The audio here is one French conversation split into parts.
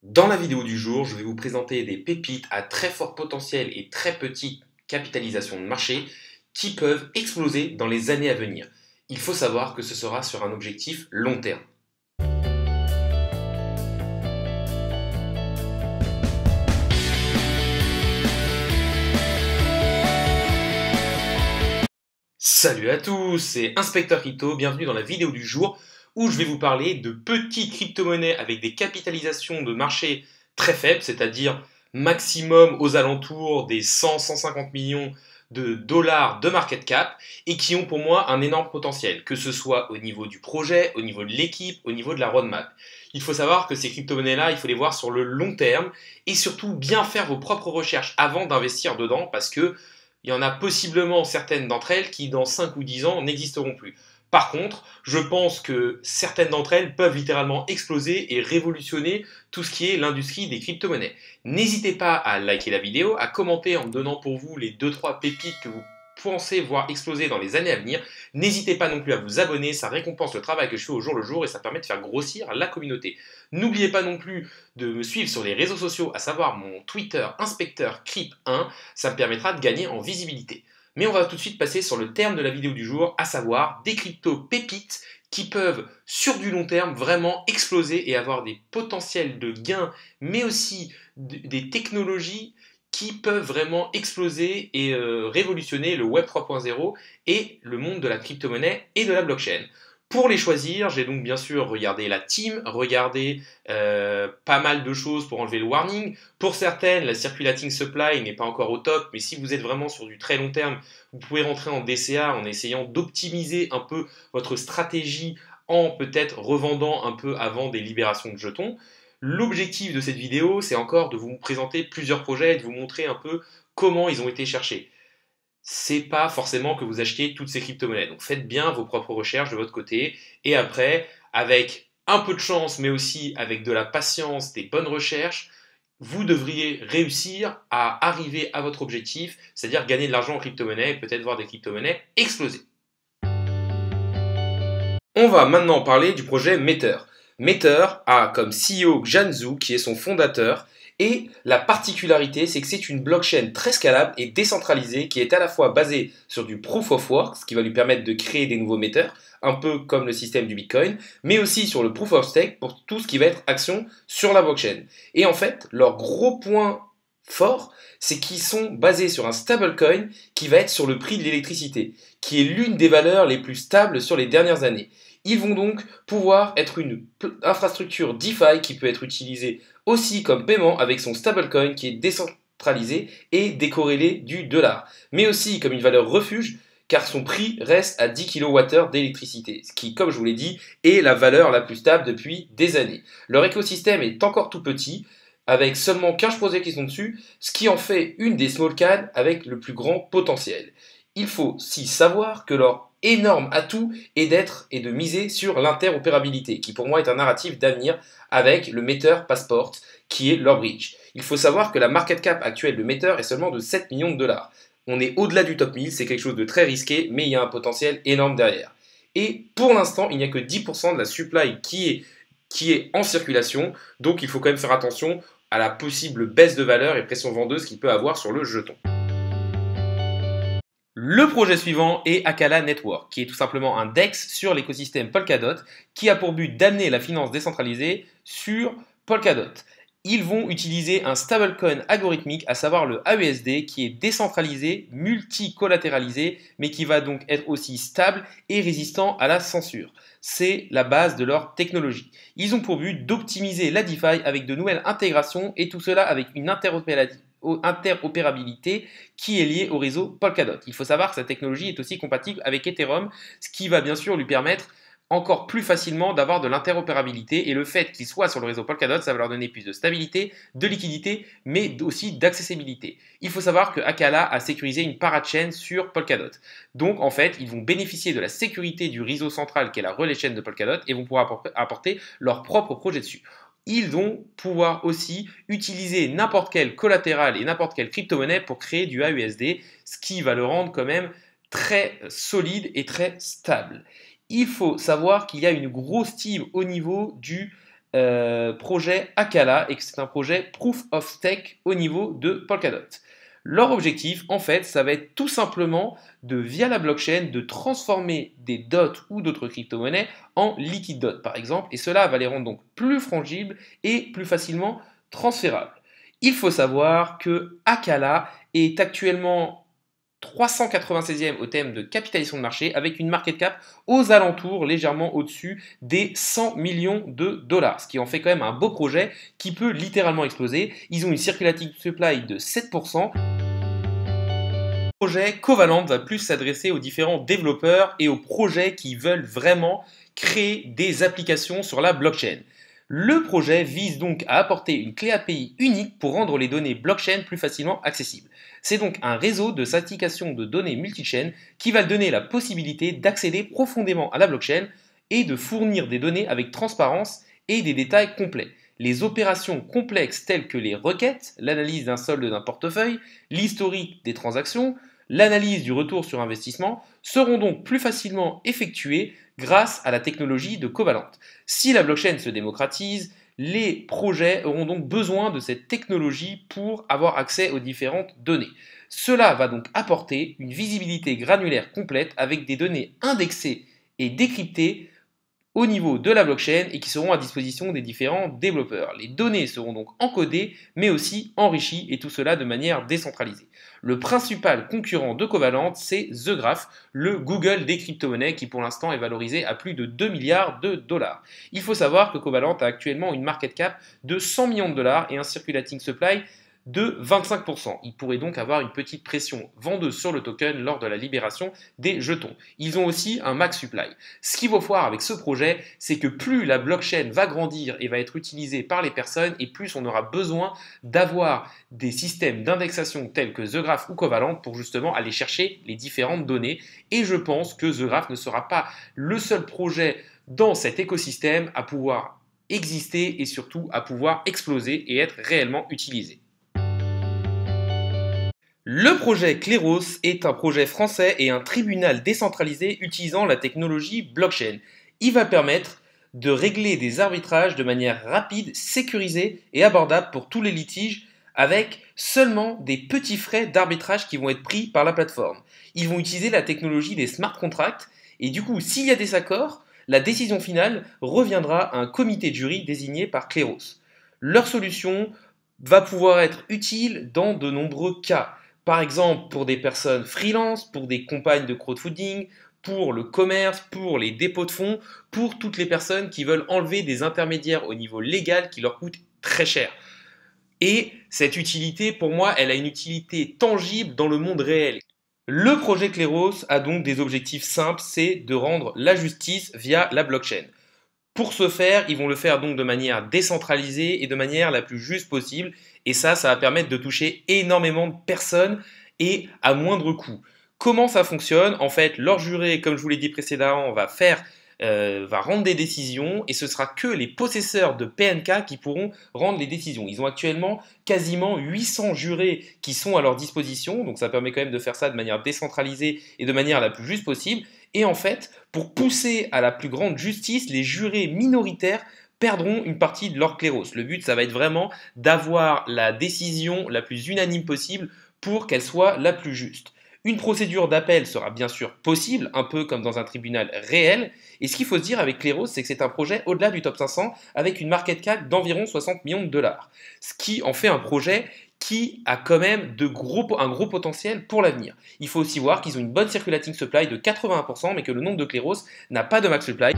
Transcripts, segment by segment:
Dans la vidéo du jour, je vais vous présenter des pépites à très fort potentiel et très petite capitalisation de marché qui peuvent exploser dans les années à venir. Il faut savoir que ce sera sur un objectif long terme. Salut à tous, c'est Inspecteur Crypto, bienvenue dans la vidéo du jour où je vais vous parler de petites crypto-monnaies avec des capitalisations de marché très faibles, c'est-à-dire maximum aux alentours des 100-150 millions de dollars de market cap et qui ont pour moi un énorme potentiel, que ce soit au niveau du projet, au niveau de l'équipe, au niveau de la roadmap. Il faut savoir que ces crypto-monnaies-là, il faut les voir sur le long terme et surtout bien faire vos propres recherches avant d'investir dedans parce que il y en a possiblement certaines d'entre elles qui, dans 5 ou 10 ans, n'existeront plus. Par contre, je pense que certaines d'entre elles peuvent littéralement exploser et révolutionner tout ce qui est l'industrie des crypto-monnaies. N'hésitez pas à liker la vidéo, à commenter en me donnant pour vous les 2-3 pépites que vous pensez voir exploser dans les années à venir. N'hésitez pas non plus à vous abonner, ça récompense le travail que je fais au jour le jour et ça permet de faire grossir la communauté. N'oubliez pas non plus de me suivre sur les réseaux sociaux, à savoir mon Twitter InspecteurCryp1, ça me permettra de gagner en visibilité. Mais on va tout de suite passer sur le terme de la vidéo du jour, à savoir des cryptos pépites qui peuvent, sur du long terme, vraiment exploser et avoir des potentiels de gains, mais aussi des technologies qui peuvent vraiment exploser et révolutionner le Web 3.0 et le monde de la crypto-monnaie et de la blockchain. Pour les choisir, j'ai donc bien sûr regardé la team, regardé pas mal de choses pour enlever le warning. Pour certaines, la circulating supply n'est pas encore au top, mais si vous êtes vraiment sur du très long terme, vous pouvez rentrer en DCA en essayant d'optimiser un peu votre stratégie en peut-être revendant un peu avant des libérations de jetons. L'objectif de cette vidéo, c'est encore de vous présenter plusieurs projets et de vous montrer un peu comment ils ont été cherchés. C'est pas forcément que vous achetiez toutes ces crypto-monnaies. Donc faites bien vos propres recherches de votre côté. Et après, avec un peu de chance, mais aussi avec de la patience, des bonnes recherches, vous devriez réussir à arriver à votre objectif, c'est-à-dire gagner de l'argent en crypto-monnaie et peut-être voir des crypto-monnaies exploser. On va maintenant parler du projet Matter. Matter a comme CEO Jan Zhu, qui est son fondateur, et la particularité, c'est que c'est une blockchain très scalable et décentralisée qui est à la fois basée sur du proof of work, ce qui va lui permettre de créer des nouveaux Matter, un peu comme le système du Bitcoin, mais aussi sur le proof of stake pour tout ce qui va être action sur la blockchain. Et en fait, leur gros point fort, c'est qu'ils sont basés sur un stablecoin qui va être sur le prix de l'électricité, qui est l'une des valeurs les plus stables sur les dernières années. Ils vont donc pouvoir être une infrastructure DeFi qui peut être utilisée aussi comme paiement avec son stablecoin qui est décentralisé et décorrélé du dollar, mais aussi comme une valeur refuge car son prix reste à 10 kWh d'électricité, ce qui, comme je vous l'ai dit, est la valeur la plus stable depuis des années. Leur écosystème est encore tout petit, avec seulement 15 projets qui sont dessus, ce qui en fait une des small caps avec le plus grand potentiel. Il faut aussi savoir que leur énorme atout est d'être et de miser sur l'interopérabilité, qui pour moi est un narratif d'avenir avec le Matter Passport, qui est leur bridge. Il faut savoir que la market cap actuelle de Matter est seulement de 7 millions de dollars. On est au-delà du top 1000, c'est quelque chose de très risqué, mais il y a un potentiel énorme derrière. Et pour l'instant, il n'y a que 10% de la supply qui est en circulation, donc il faut quand même faire attention à la possible baisse de valeur et pression vendeuse qu'il peut avoir sur le jeton. Le projet suivant est Acala Network, qui est tout simplement un DEX sur l'écosystème Polkadot, qui a pour but d'amener la finance décentralisée sur Polkadot. Ils vont utiliser un stablecoin algorithmique, à savoir le AUSD, qui est décentralisé, multicollatéralisé, mais qui va donc être aussi stable et résistant à la censure. C'est la base de leur technologie. Ils ont pour but d'optimiser la DeFi avec de nouvelles intégrations et tout cela avec une interopérabilité qui est liée au réseau Polkadot. Il faut savoir que sa technologie est aussi compatible avec Ethereum, ce qui va bien sûr lui permettre encore plus facilement d'avoir de l'interopérabilité, et le fait qu'il soit sur le réseau Polkadot, ça va leur donner plus de stabilité, de liquidité, mais aussi d'accessibilité. Il faut savoir que Acala a sécurisé une parachain sur Polkadot. Donc en fait, ils vont bénéficier de la sécurité du réseau central qui est la relay chain de Polkadot et vont pouvoir apporter leur propre projet dessus. Ils vont pouvoir aussi utiliser n'importe quel collatéral et n'importe quelle crypto-monnaie pour créer du AUSD, ce qui va le rendre quand même très solide et très stable. Il faut savoir qu'il y a une grosse team au niveau du projet Akala et que c'est un projet Proof of Stake au niveau de Polkadot. Leur objectif, en fait, ça va être tout simplement via la blockchain, de transformer des dots ou d'autres crypto-monnaies en liquid dots, par exemple, et cela va les rendre donc plus frangibles et plus facilement transférables. Il faut savoir que Akala est actuellement 396e au thème de capitalisation de marché avec une market cap aux alentours, légèrement au-dessus des 100 millions de dollars, ce qui en fait quand même un beau projet qui peut littéralement exploser. Ils ont une circulating supply de 7%. Le projet Covalent va plus s'adresser aux différents développeurs et aux projets qui veulent vraiment créer des applications sur la blockchain. Le projet vise donc à apporter une clé API unique pour rendre les données blockchain plus facilement accessibles. C'est donc un réseau de syndication de données multi-chaînes qui va donner la possibilité d'accéder profondément à la blockchain et de fournir des données avec transparence et des détails complets. Les opérations complexes telles que les requêtes, l'analyse d'un solde d'un portefeuille, l'historique des transactions, l'analyse du retour sur investissement seront donc plus facilement effectuées grâce à la technologie de Covalent. Si la blockchain se démocratise, les projets auront donc besoin de cette technologie pour avoir accès aux différentes données. Cela va donc apporter une visibilité granulaire complète avec des données indexées et décryptées au niveau de la blockchain et qui seront à disposition des différents développeurs. Les données seront donc encodées mais aussi enrichies et tout cela de manière décentralisée. Le principal concurrent de Covalent, c'est The Graph, le Google des crypto-monnaies qui pour l'instant est valorisé à plus de 2 milliards de dollars. Il faut savoir que Covalent a actuellement une market cap de 100 millions de dollars et un circulating supply de 25%. Il pourrait donc avoir une petite pression vendeuse sur le token lors de la libération des jetons. Ils ont aussi un max supply. Ce qu'il faut voir avec ce projet, c'est que plus la blockchain va grandir et va être utilisée par les personnes, et plus on aura besoin d'avoir des systèmes d'indexation tels que The Graph ou Covalent pour justement aller chercher les différentes données. Et je pense que The Graph ne sera pas le seul projet dans cet écosystème à pouvoir exister et surtout à pouvoir exploser et être réellement utilisé. Le projet Cleros est un projet français et un tribunal décentralisé utilisant la technologie blockchain. Il va permettre de régler des arbitrages de manière rapide, sécurisée et abordable pour tous les litiges avec seulement des petits frais d'arbitrage qui vont être pris par la plateforme. Ils vont utiliser la technologie des smart contracts et du coup, s'il y a des accords, la décision finale reviendra à un comité de jury désigné par Cleros. Leur solution va pouvoir être utile dans de nombreux cas. Par exemple, pour des personnes freelance, pour des campagnes de crowdfunding, pour le commerce, pour les dépôts de fonds, pour toutes les personnes qui veulent enlever des intermédiaires au niveau légal qui leur coûtent très cher. Et cette utilité, pour moi, elle a une utilité tangible dans le monde réel. Le projet Cleros a donc des objectifs simples, c'est de rendre la justice via la blockchain. Pour ce faire, ils vont le faire donc de manière décentralisée et de manière la plus juste possible. Et ça va permettre de toucher énormément de personnes et à moindre coût. Comment ça fonctionne? En fait, leur juré, comme je vous l'ai dit précédemment, va rendre des décisions et ce sera que les possesseurs de PNK qui pourront rendre les décisions. Ils ont actuellement quasiment 800 jurés qui sont à leur disposition, donc ça permet quand même de faire ça de manière décentralisée et de manière la plus juste possible. Et en fait, pour pousser à la plus grande justice, les jurés minoritaires perdront une partie de leur cléros. Le but, ça va être vraiment d'avoir la décision la plus unanime possible pour qu'elle soit la plus juste. Une procédure d'appel sera bien sûr possible, un peu comme dans un tribunal réel. Et ce qu'il faut se dire avec Cleros, c'est que c'est un projet au-delà du top 500 avec une market cap d'environ 60 millions de dollars. Ce qui en fait un projet qui a quand même un gros potentiel pour l'avenir. Il faut aussi voir qu'ils ont une bonne circulating supply de 81%, mais que le nombre de Cleros n'a pas de max supply.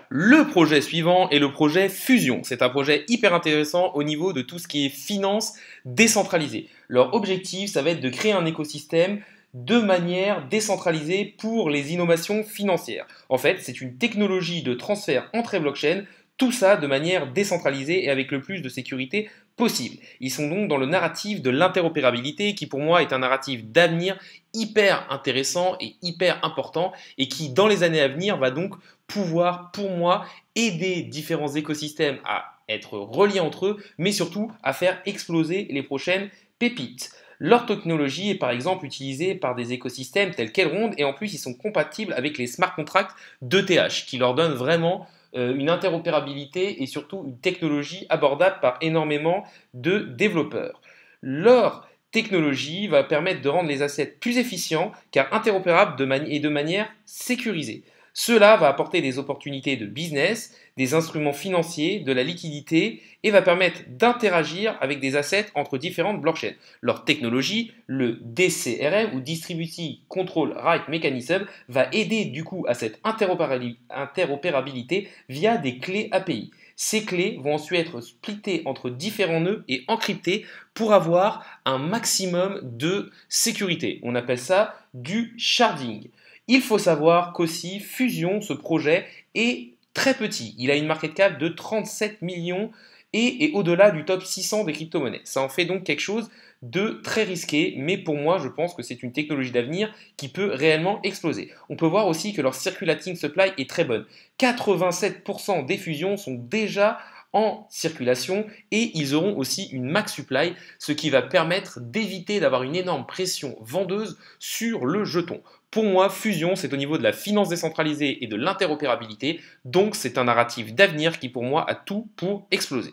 Le projet suivant est le projet Fusion. C'est un projet hyper intéressant au niveau de tout ce qui est finance décentralisée. Leur objectif, ça va être de créer un écosystème de manière décentralisée pour les innovations financières. En fait, c'est une technologie de transfert entre blockchains, tout ça de manière décentralisée et avec le plus de sécurité possible. Ils sont donc dans le narratif de l'interopérabilité qui pour moi est un narratif d'avenir hyper intéressant et hyper important et qui dans les années à venir va donc pouvoir pour moi aider différents écosystèmes à être reliés entre eux mais surtout à faire exploser les prochaines pépites. Leur technologie est par exemple utilisée par des écosystèmes tels qu'Elrond et en plus ils sont compatibles avec les smart contracts d'ETH qui leur donnent vraiment une interopérabilité et surtout une technologie abordable par énormément de développeurs. Leur technologie va permettre de rendre les assets plus efficients car interopérables et de manière sécurisée. Cela va apporter des opportunités de business, des instruments financiers, de la liquidité et va permettre d'interagir avec des assets entre différentes blockchains. Leur technologie, le DCRM ou Distributed Control Right Mechanism, va aider du coup à cette interopérabilité via des clés API. Ces clés vont ensuite être splittées entre différents nœuds et encryptées pour avoir un maximum de sécurité. On appelle ça du sharding. Il faut savoir qu'aussi Fusion, ce projet, est très petit. Il a une market cap de 37 millions et est au-delà du top 600 des crypto-monnaies. Ça en fait donc quelque chose de très risqué, mais pour moi, je pense que c'est une technologie d'avenir qui peut réellement exploser. On peut voir aussi que leur circulating supply est très bonne. 87% des fusions sont déjà en circulation et ils auront aussi une max supply, ce qui va permettre d'éviter d'avoir une énorme pression vendeuse sur le jeton. Pour moi, Fusion, c'est au niveau de la finance décentralisée et de l'interopérabilité, donc c'est un narratif d'avenir qui pour moi a tout pour exploser.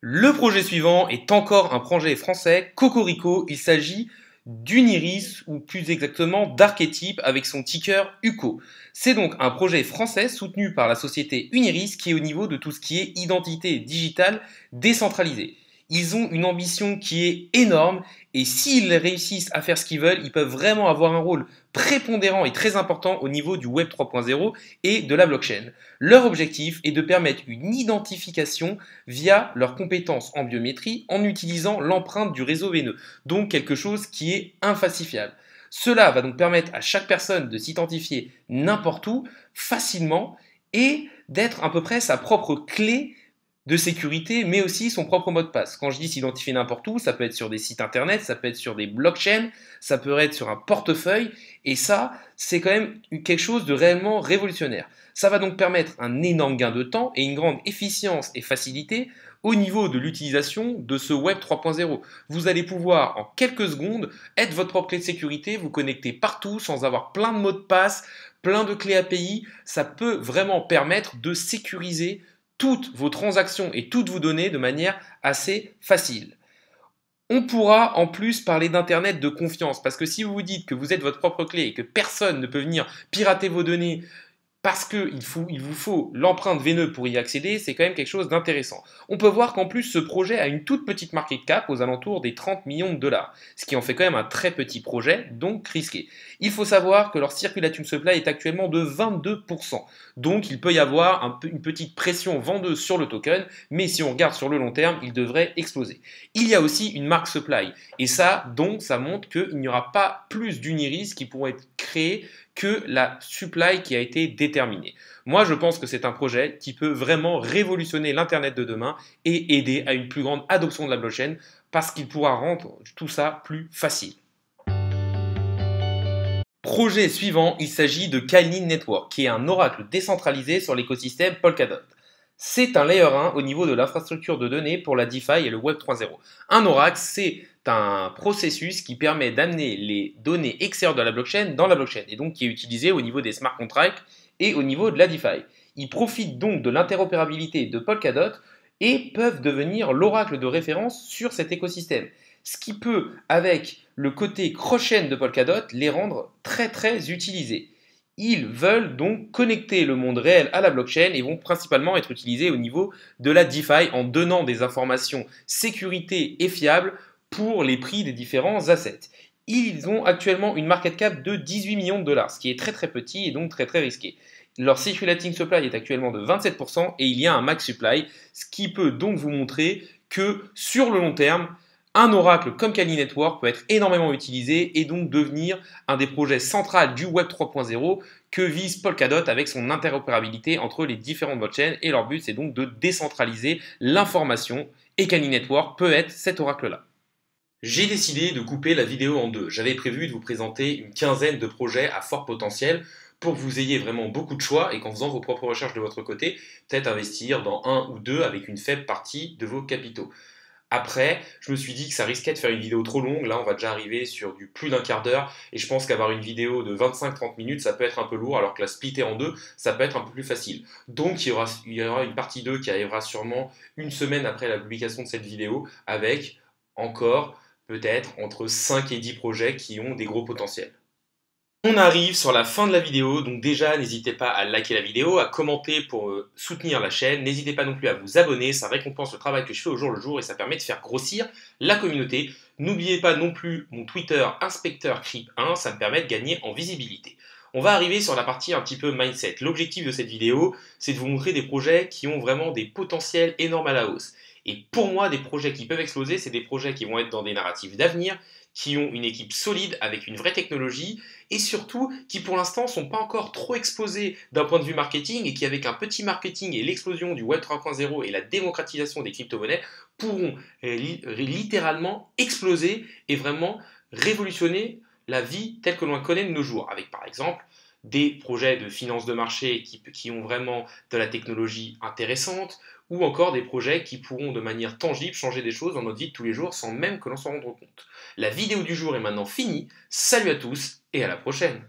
Le projet suivant est encore un projet français, Cocorico. Il s'agit d'Uniris, ou plus exactement d'Archetype, avec son ticker UCO. C'est donc un projet français soutenu par la société Uniris qui est au niveau de tout ce qui est identité digitale décentralisée. Ils ont une ambition qui est énorme et s'ils réussissent à faire ce qu'ils veulent, ils peuvent vraiment avoir un rôle prépondérant et très important au niveau du Web 3.0 et de la blockchain. Leur objectif est de permettre une identification via leurs compétences en biométrie en utilisant l'empreinte du réseau veineux, donc quelque chose qui est infalsifiable. Cela va donc permettre à chaque personne de s'identifier n'importe où, facilement, et d'être à peu près sa propre clé de sécurité, mais aussi son propre mot de passe. Quand je dis s'identifier n'importe où, ça peut être sur des sites internet, ça peut être sur des blockchains, ça peut être sur un portefeuille, et ça, c'est quand même quelque chose de réellement révolutionnaire. Ça va donc permettre un énorme gain de temps et une grande efficience et facilité au niveau de l'utilisation de ce Web 3.0. Vous allez pouvoir, en quelques secondes, être votre propre clé de sécurité, vous connecter partout sans avoir plein de mots de passe, plein de clés API. Ça peut vraiment permettre de sécuriser toutes vos transactions et toutes vos données de manière assez facile. On pourra en plus parler d'Internet de confiance, parce que si vous vous dites que vous êtes votre propre clé et que personne ne peut venir pirater vos données parce qu'il vous faut l'empreinte veineuse pour y accéder, c'est quand même quelque chose d'intéressant. On peut voir qu'en plus ce projet a une toute petite market cap aux alentours des 30 millions de dollars, ce qui en fait quand même un très petit projet, donc risqué. Il faut savoir que leur circulation supply est actuellement de 22%, donc il peut y avoir une petite pression vendeuse sur le token, mais si on regarde sur le long terme, il devrait exploser. Il y a aussi une marque supply, et ça, donc, ça montre qu'il n'y aura pas plus d'Uniris qui pourront être créés que la supply qui a été déterminée. Moi, je pense que c'est un projet qui peut vraiment révolutionner l'Internet de demain et aider à une plus grande adoption de la blockchain parce qu'il pourra rendre tout ça plus facile. Projet suivant, il s'agit de Kainin Network, qui est un oracle décentralisé sur l'écosystème Polkadot. C'est un layer 1 au niveau de l'infrastructure de données pour la DeFi et le Web 3.0. Un oracle, c'est un processus qui permet d'amener les données extérieures de la blockchain dans la blockchain et donc qui est utilisé au niveau des smart contracts et au niveau de la DeFi. Ils profitent donc de l'interopérabilité de Polkadot et peuvent devenir l'oracle de référence sur cet écosystème. Ce qui peut, avec le côté cross-chain de Polkadot, les rendre très très utilisés. Ils veulent donc connecter le monde réel à la blockchain et vont principalement être utilisés au niveau de la DeFi en donnant des informations sécurité et fiables pour les prix des différents assets. Ils ont actuellement une market cap de 18 millions de dollars, ce qui est très très petit et donc très très risqué. Leur circulating supply est actuellement de 27% et il y a un max supply, ce qui peut donc vous montrer que sur le long terme, un oracle comme Kali Network peut être énormément utilisé et donc devenir un des projets centraux du Web 3.0 que vise Polkadot avec son interopérabilité entre les différentes blockchains et leur but c'est donc de décentraliser l'information et Kali Network peut être cet oracle-là. J'ai décidé de couper la vidéo en deux. J'avais prévu de vous présenter une quinzaine de projets à fort potentiel pour que vous ayez vraiment beaucoup de choix et qu'en faisant vos propres recherches de votre côté, peut-être investir dans un ou deux avec une faible partie de vos capitaux. Après, je me suis dit que ça risquait de faire une vidéo trop longue. Là, on va déjà arriver sur du plus d'un quart d'heure. Et je pense qu'avoir une vidéo de 25-30 minutes, ça peut être un peu lourd, alors que la splitter en deux, ça peut être un peu plus facile. Donc, il y aura une partie 2 qui arrivera sûrement une semaine après la publication de cette vidéo, avec encore peut-être entre 5 et 10 projets qui ont des gros potentiels. On arrive sur la fin de la vidéo, donc déjà n'hésitez pas à liker la vidéo, à commenter pour soutenir la chaîne, n'hésitez pas non plus à vous abonner, ça récompense le travail que je fais au jour le jour et ça permet de faire grossir la communauté. N'oubliez pas non plus mon Twitter InspecteurCrypt1, ça me permet de gagner en visibilité. On va arriver sur la partie un petit peu mindset. L'objectif de cette vidéo, c'est de vous montrer des projets qui ont vraiment des potentiels énormes à la hausse. Et pour moi, des projets qui peuvent exploser, c'est des projets qui vont être dans des narratifs d'avenir, qui ont une équipe solide avec une vraie technologie et surtout qui pour l'instant ne sont pas encore trop exposés d'un point de vue marketing et qui avec un petit marketing et l'explosion du Web 3.0 et la démocratisation des crypto-monnaies pourront littéralement exploser et vraiment révolutionner la vie telle que l'on la connaît de nos jours, avec par exemple des projets de finance de marché qui ont vraiment de la technologie intéressante, ou encore des projets qui pourront de manière tangible changer des choses dans notre vie de tous les jours sans même que l'on s'en rende compte. La vidéo du jour est maintenant finie, salut à tous et à la prochaine.